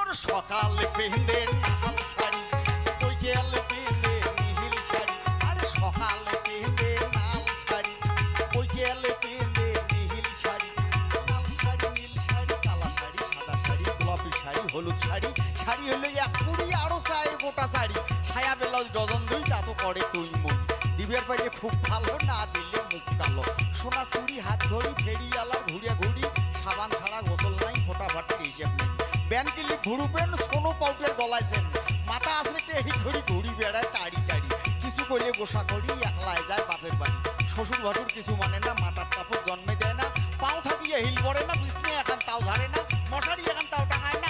সকাল পেন্দে লাল শাড়ি বিকেল পেন্দে নীল শাড়ি আরে সকাল পেন্দে লাল শাড়ি বিকেল পেন্দে নীল শাড়ি লাল শাড়ি নীল শাড়ি কালা শাড়ি সাদা শাড়ি গোলাপি শাড়ি হলুদ শাড়ি শাড়ি হলে এক কুড়ি আরো চাই গোটা শাড়ি ছায়া ব্লাউজ ডজন দুই তা তো করে তুই মুখ দিবের পাইলে খুব ভালো না দিলে মুখ কালো সোনা চুড়ি হাত ধরি ফেরিয়ালা ঘুরে ঘুরি সাবান ছাড়া গোসল নাই ফোটাফাটির হিসেব নেই ব্যান্ড কিনলে ঘুরুবেন সোনো পাউডার গলাইছেন মাথা আসলে টেহি ধরি ঘুরি বেড়ায় টাড়ি টাড়ি কিছু কইলে গোসা করি একলায় যায় বাপের বাড়ি শ্বশুর ভাসুর কিছু মানে না মাথার কাপড় জন্মে দেয় না পাও থাকিয়ে হিল পড়ে না বিছনে এখন তাও ঝাড়ে না মশারি এখন তাও টাঙায় না